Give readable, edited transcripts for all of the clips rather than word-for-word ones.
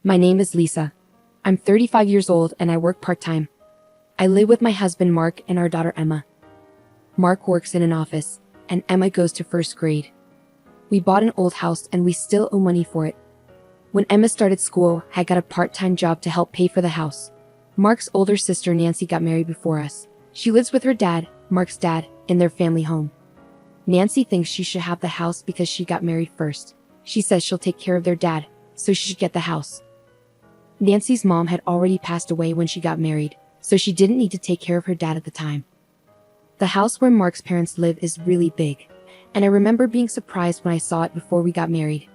My name is Lisa. I'm 35 years old and I work part-time. I live with my husband Mark and our daughter Emma. Mark works in an office, and Emma goes to first grade. We bought an old house and we still owe money for it. When Emma started school, I got a part-time job to help pay for the house. Mark's older sister Nancy got married before us. She lives with her dad, Mark's dad, in their family home. Nancy thinks she should have the house because she got married first. She says she'll take care of their dad, so she should get the house. Nancy's mom had already passed away when she got married, so she didn't need to take care of her dad at the time. The house where Mark's parents live is really big, and I remember being surprised when I saw it before we got married.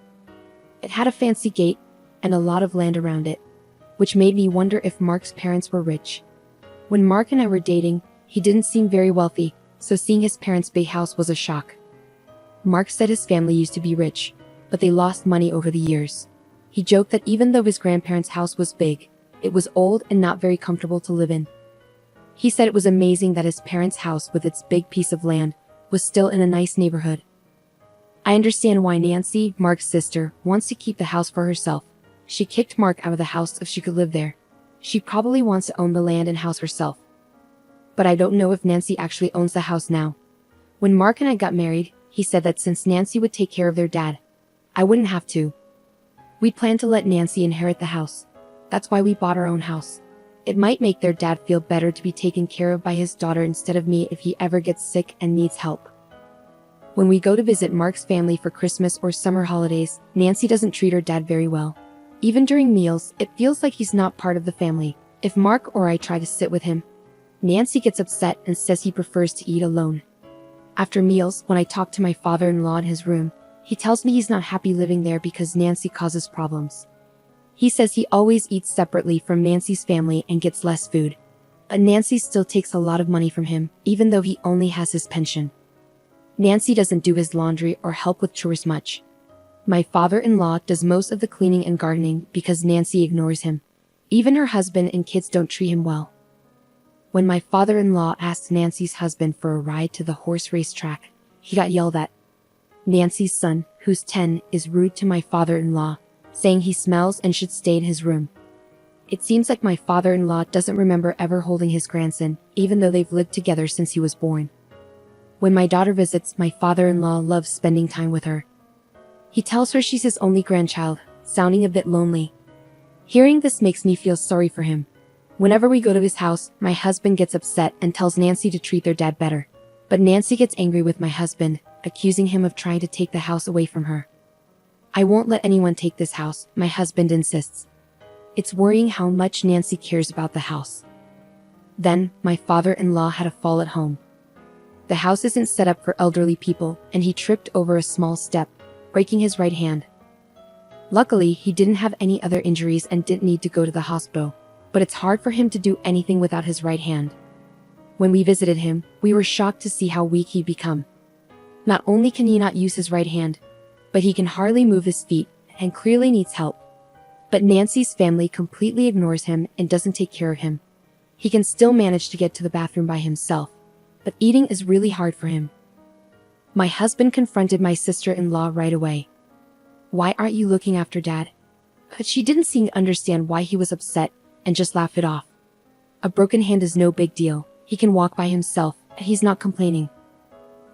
It had a fancy gate and a lot of land around it, which made me wonder if Mark's parents were rich. When Mark and I were dating, he didn't seem very wealthy, so seeing his parents' big house was a shock. Mark said his family used to be rich, but they lost money over the years. He joked that even though his grandparents' house was big, it was old and not very comfortable to live in. He said it was amazing that his parents' house with its big piece of land was still in a nice neighborhood. I understand why Nancy, Mark's sister, wants to keep the house for herself. She kicked Mark out of the house if she could live there. She probably wants to own the land and house herself. But I don't know if Nancy actually owns the house now. When Mark and I got married, he said that since Nancy would take care of their dad, I wouldn't have to. We planned to let Nancy inherit the house. That's why we bought our own house. It might make their dad feel better to be taken care of by his daughter instead of me if he ever gets sick and needs help. When we go to visit Mark's family for Christmas or summer holidays, Nancy doesn't treat her dad very well. Even during meals, it feels like he's not part of the family. If Mark or I try to sit with him, Nancy gets upset and says he prefers to eat alone. After meals, when I talk to my father-in-law in his room, he tells me he's not happy living there because Nancy causes problems. He says he always eats separately from Nancy's family and gets less food. But Nancy still takes a lot of money from him, even though he only has his pension. Nancy doesn't do his laundry or help with chores much. My father-in-law does most of the cleaning and gardening because Nancy ignores him. Even her husband and kids don't treat him well. When my father-in-law asked Nancy's husband for a ride to the horse race track, he got yelled at. Nancy's son, who's 10, is rude to my father-in-law, saying he smells and should stay in his room. It seems like my father-in-law doesn't remember ever holding his grandson, even though they've lived together since he was born. When my daughter visits, my father-in-law loves spending time with her. He tells her she's his only grandchild, sounding a bit lonely. Hearing this makes me feel sorry for him. Whenever we go to his house, my husband gets upset and tells Nancy to treat their dad better. But Nancy gets angry with my husband, accusing him of trying to take the house away from her. I won't let anyone take this house, my husband insists. It's worrying how much Nancy cares about the house. Then, my father-in-law had a fall at home. The house isn't set up for elderly people, and he tripped over a small step, breaking his right hand. Luckily, he didn't have any other injuries and didn't need to go to the hospital, but it's hard for him to do anything without his right hand. When we visited him, we were shocked to see how weak he'd become. Not only can he not use his right hand, but he can hardly move his feet and clearly needs help. But Nancy's family completely ignores him and doesn't take care of him. He can still manage to get to the bathroom by himself, but eating is really hard for him. My husband confronted my sister-in-law right away. "Why aren't you looking after dad?" But she didn't seem to understand why he was upset and just laughed it off. A broken hand is no big deal. He can walk by himself, and he's not complaining.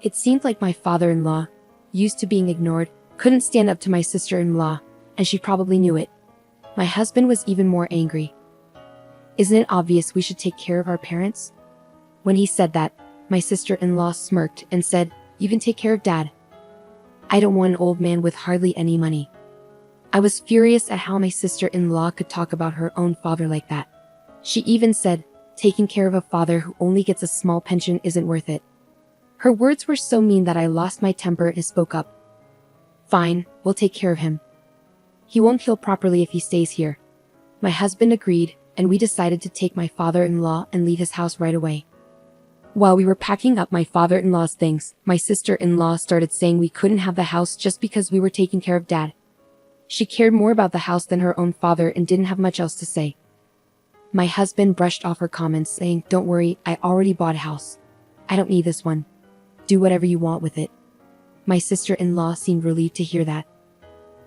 It seemed like my father-in-law, used to being ignored, couldn't stand up to my sister-in-law, and she probably knew it. My husband was even more angry. "Isn't it obvious we should take care of our parents?" When he said that, my sister-in-law smirked and said, "You can take care of dad. I don't want an old man with hardly any money." I was furious at how my sister-in-law could talk about her own father like that. She even said, taking care of a father who only gets a small pension isn't worth it. Her words were so mean that I lost my temper and spoke up. "Fine, we'll take care of him. He won't heal properly if he stays here." My husband agreed, and we decided to take my father-in-law and leave his house right away. While we were packing up my father-in-law's things, my sister-in-law started saying we couldn't have the house just because we were taking care of dad. She cared more about the house than her own father and didn't have much else to say. My husband brushed off her comments, saying, "Don't worry, I already bought a house. I don't need this one. Do whatever you want with it." My sister-in-law seemed relieved to hear that.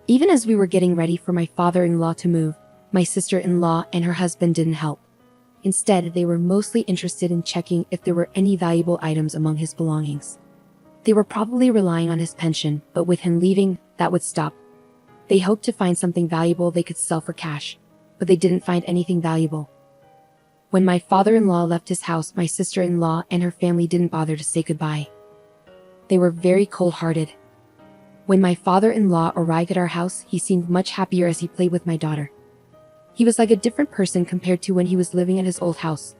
Even as we were getting ready for my father-in-law to move, My sister-in-law and her husband didn't help. Instead, they were mostly interested in checking if there were any valuable items among his belongings. They were probably relying on his pension, but with him leaving, that would stop. They hoped to find something valuable they could sell for cash, but they didn't find anything valuable. When my father-in-law left his house, my sister-in-law and her family didn't bother to say goodbye. They were very cold-hearted. When my father-in-law arrived at our house, he seemed much happier as he played with my daughter. He was like a different person compared to when he was living at his old house.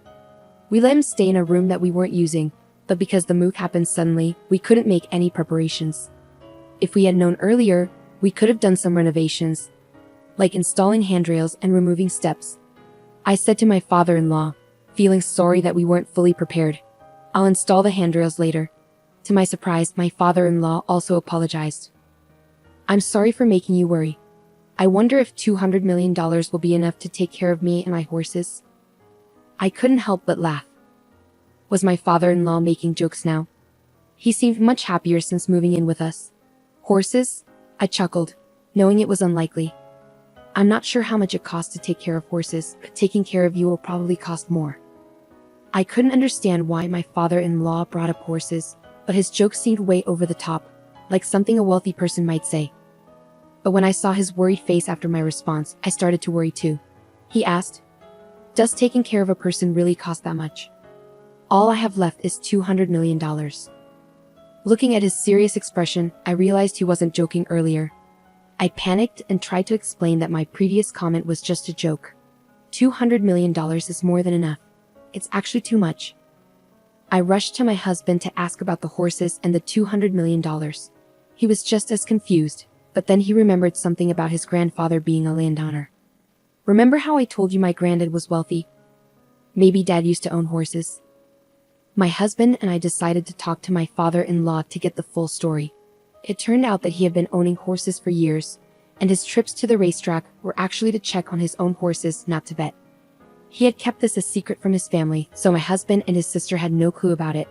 We let him stay in a room that we weren't using, but because the move happened suddenly, we couldn't make any preparations. If we had known earlier, we could have done some renovations, like installing handrails and removing steps. I said to my father-in-law, feeling sorry that we weren't fully prepared, "I'll install the handrails later." To my surprise, my father-in-law also apologized. "I'm sorry for making you worry. I wonder if $200 million will be enough to take care of me and my horses." I couldn't help but laugh. Was my father-in-law making jokes now? He seemed much happier since moving in with us. "Horses?" I chuckled, knowing it was unlikely. "I'm not sure how much it costs to take care of horses, but taking care of you will probably cost more." I couldn't understand why my father-in-law brought up horses, but his joke seemed way over the top, like something a wealthy person might say. But when I saw his worried face after my response, I started to worry too. He asked, "Does taking care of a person really cost that much?" "All I have left is $200 million. Looking at his serious expression, I realized he wasn't joking earlier. I panicked and tried to explain that my previous comment was just a joke. $200 million is more than enough. It's actually too much. I rushed to my husband to ask about the horses and the $200 million. He was just as confused, but then he remembered something about his grandfather being a landowner. "Remember how I told you my granddad was wealthy? Maybe Dad used to own horses." My husband and I decided to talk to my father-in-law to get the full story. It turned out that he had been owning horses for years, and his trips to the racetrack were actually to check on his own horses, not to bet. He had kept this a secret from his family, so my husband and his sister had no clue about it.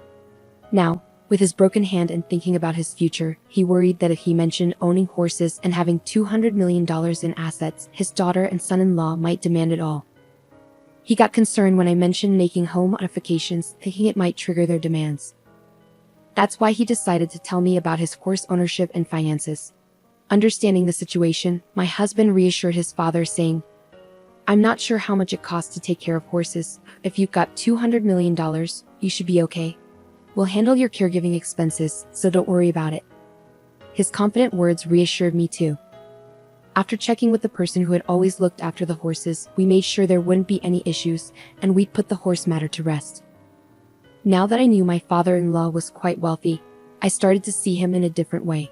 Now, with his broken hand and thinking about his future, he worried that if he mentioned owning horses and having $200 million in assets, his daughter and son-in-law might demand it all. He got concerned when I mentioned making home modifications, thinking it might trigger their demands. That's why he decided to tell me about his horse ownership and finances. Understanding the situation, my husband reassured his father, saying, "I'm not sure how much it costs to take care of horses. If you've got $200 million, you should be okay. We'll handle your caregiving expenses, so don't worry about it." His confident words reassured me too. After checking with the person who had always looked after the horses, we made sure there wouldn't be any issues, and we'd put the horse matter to rest. Now that I knew my father-in-law was quite wealthy, I started to see him in a different way.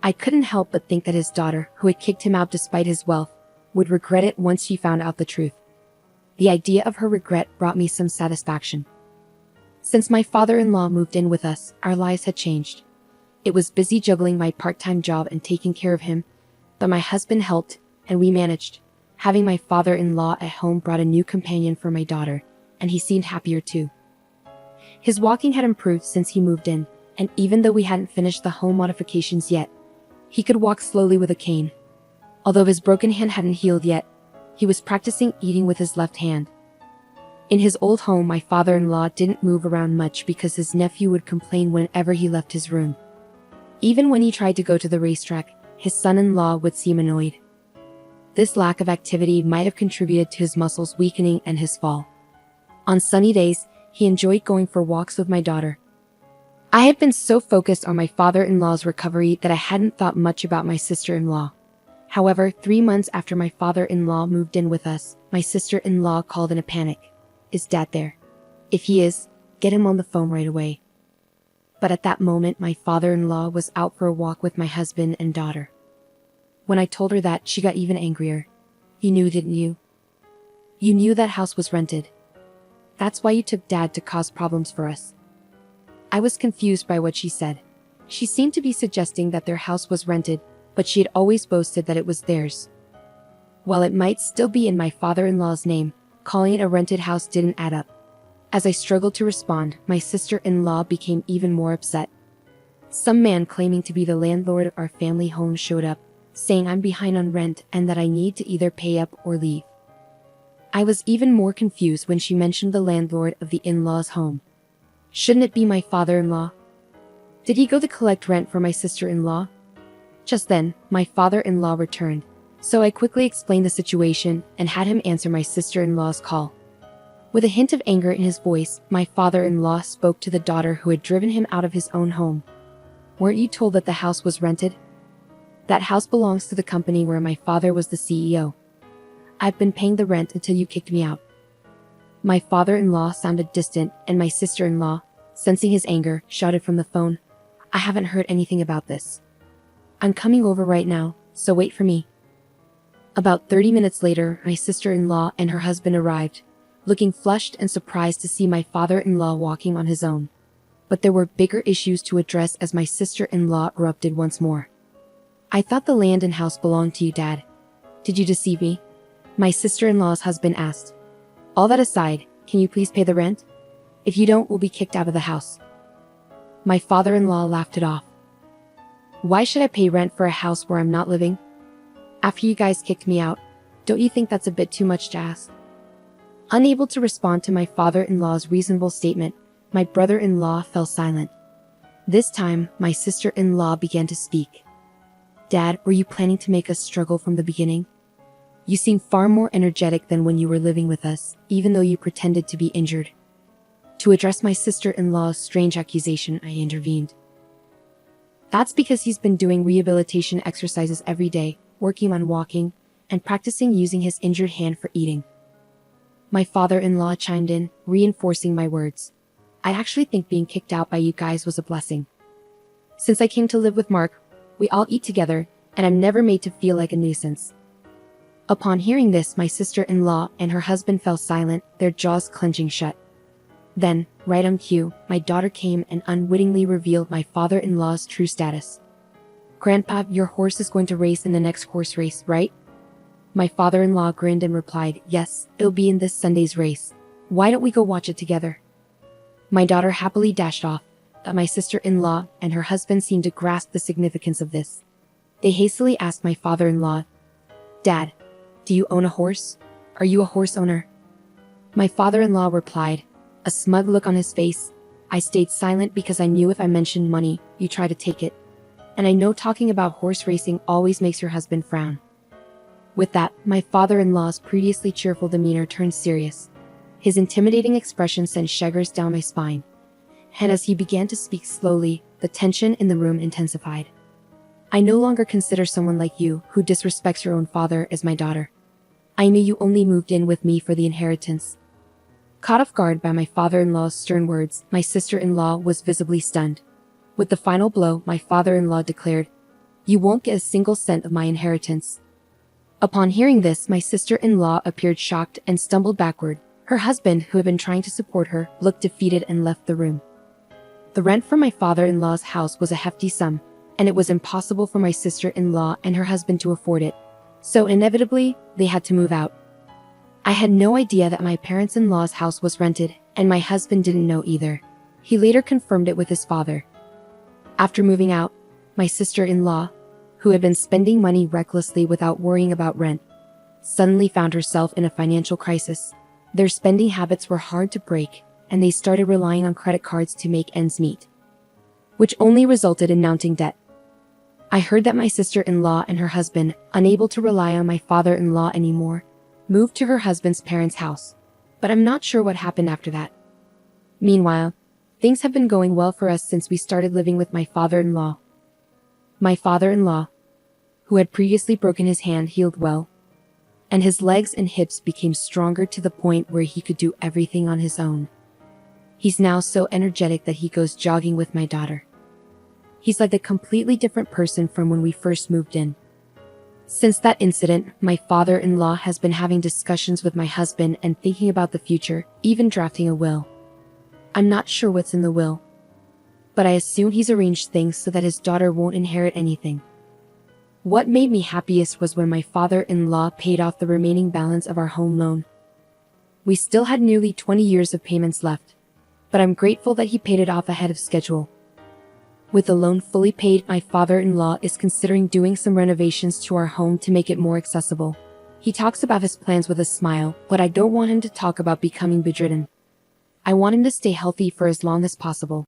I couldn't help but think that his daughter, who had kicked him out despite his wealth, would regret it once she found out the truth. The idea of her regret brought me some satisfaction. Since my father-in-law moved in with us, our lives had changed. It was busy juggling my part-time job and taking care of him, but my husband helped, and we managed. Having my father-in-law at home brought a new companion for my daughter, and he seemed happier too. His walking had improved since he moved in, and even though we hadn't finished the home modifications yet, he could walk slowly with a cane. Although his broken hand hadn't healed yet, he was practicing eating with his left hand. In his old home, my father-in-law didn't move around much because his nephew would complain whenever he left his room. Even when he tried to go to the racetrack, his son-in-law would seem annoyed. This lack of activity might have contributed to his muscles weakening and his fall. On sunny days, he enjoyed going for walks with my daughter. I had been so focused on my father-in-law's recovery that I hadn't thought much about my sister-in-law. However, 3 months after my father-in-law moved in with us, my sister-in-law called in a panic. "Is Dad there? If he is, get him on the phone right away." But at that moment, my father-in-law was out for a walk with my husband and daughter. When I told her that, she got even angrier. "You knew, didn't you? You knew that house was rented. That's why you took Dad to cause problems for us." I was confused by what she said. She seemed to be suggesting that their house was rented, but she had always boasted that it was theirs. While it might still be in my father-in-law's name, calling it a rented house didn't add up. As I struggled to respond, my sister-in-law became even more upset. Some man claiming to be the landlord of our family home showed up, saying I'm behind on rent and that I need to either pay up or leave. I was even more confused when she mentioned the landlord of the in-laws' home. Shouldn't it be my father-in-law? Did he go to collect rent for my sister-in-law? Just then, my father-in-law returned, so I quickly explained the situation and had him answer my sister-in-law's call. With a hint of anger in his voice, my father-in-law spoke to the daughter who had driven him out of his own home. Weren't you told that the house was rented? That house belongs to the company where my father was the CEO. I've been paying the rent until you kicked me out. My father-in-law sounded distant, and my sister-in-law, sensing his anger, shouted from the phone, I haven't heard anything about this. I'm coming over right now, so wait for me. About 30 minutes later, my sister-in-law and her husband arrived, looking flushed and surprised to see my father-in-law walking on his own. But there were bigger issues to address as my sister-in-law erupted once more. I thought the land and house belonged to you, Dad. Did you deceive me? My sister-in-law's husband asked. All that aside, can you please pay the rent? If you don't, we'll be kicked out of the house. My father-in-law laughed it off. Why should I pay rent for a house where I'm not living? After you guys kicked me out, don't you think that's a bit too much to ask? Unable to respond to my father-in-law's reasonable statement, my brother-in-law fell silent. This time, my sister-in-law began to speak. Dad, were you planning to make us struggle from the beginning? You seem far more energetic than when you were living with us, even though you pretended to be injured. To address my sister-in-law's strange accusation, I intervened. That's because he's been doing rehabilitation exercises every day, working on walking, and practicing using his injured hand for eating. My father-in-law chimed in, reinforcing my words. I actually think being kicked out by you guys was a blessing. Since I came to live with Mark, we all eat together, and I'm never made to feel like a nuisance. Upon hearing this, my sister-in-law and her husband fell silent, their jaws clenching shut. Then, right on cue, my daughter came and unwittingly revealed my father-in-law's true status. Grandpa, your horse is going to race in the next horse race, right? My father-in-law grinned and replied, yes, it'll be in this Sunday's race. Why don't we go watch it together? My daughter happily dashed off, but my sister-in-law and her husband seemed to grasp the significance of this. They hastily asked my father-in-law, Dad, do you own a horse? Are you a horse owner? My father-in-law replied, a smug look on his face. I stayed silent because I knew if I mentioned money, you'd try to take it. And I know talking about horse racing always makes your husband frown. With that, my father-in-law's previously cheerful demeanor turned serious. His intimidating expression sent shivers down my spine. And as he began to speak slowly, the tension in the room intensified. I no longer consider someone like you, who disrespects your own father, as my daughter. I knew you only moved in with me for the inheritance. Caught off guard by my father-in-law's stern words, my sister-in-law was visibly stunned. With the final blow, my father-in-law declared, you won't get a single cent of my inheritance. Upon hearing this, my sister-in-law appeared shocked and stumbled backward. Her husband, who had been trying to support her, looked defeated and left the room. The rent from my father-in-law's house was a hefty sum, and it was impossible for my sister-in-law and her husband to afford it. So inevitably, they had to move out. I had no idea that my parents-in-law's house was rented, and my husband didn't know either. He later confirmed it with his father. After moving out, my sister-in-law, who had been spending money recklessly without worrying about rent, suddenly found herself in a financial crisis. Their spending habits were hard to break, and they started relying on credit cards to make ends meet, which only resulted in mounting debt. I heard that my sister-in-law and her husband, unable to rely on my father-in-law anymore, moved to her husband's parents' house. But I'm not sure what happened after that. Meanwhile, things have been going well for us since we started living with my father-in-law. My father-in-law, who had previously broken his hand, healed well, and his legs and hips became stronger to the point where he could do everything on his own. He's now so energetic that he goes jogging with my daughter. He's like a completely different person from when we first moved in. Since that incident, my father-in-law has been having discussions with my husband and thinking about the future, even drafting a will. I'm not sure what's in the will, but I assume he's arranged things so that his daughter won't inherit anything. What made me happiest was when my father-in-law paid off the remaining balance of our home loan. We still had nearly 20 years of payments left, but I'm grateful that he paid it off ahead of schedule. With the loan fully paid, my father-in-law is considering doing some renovations to our home to make it more accessible. He talks about his plans with a smile, but I don't want him to talk about becoming bedridden. I want him to stay healthy for as long as possible.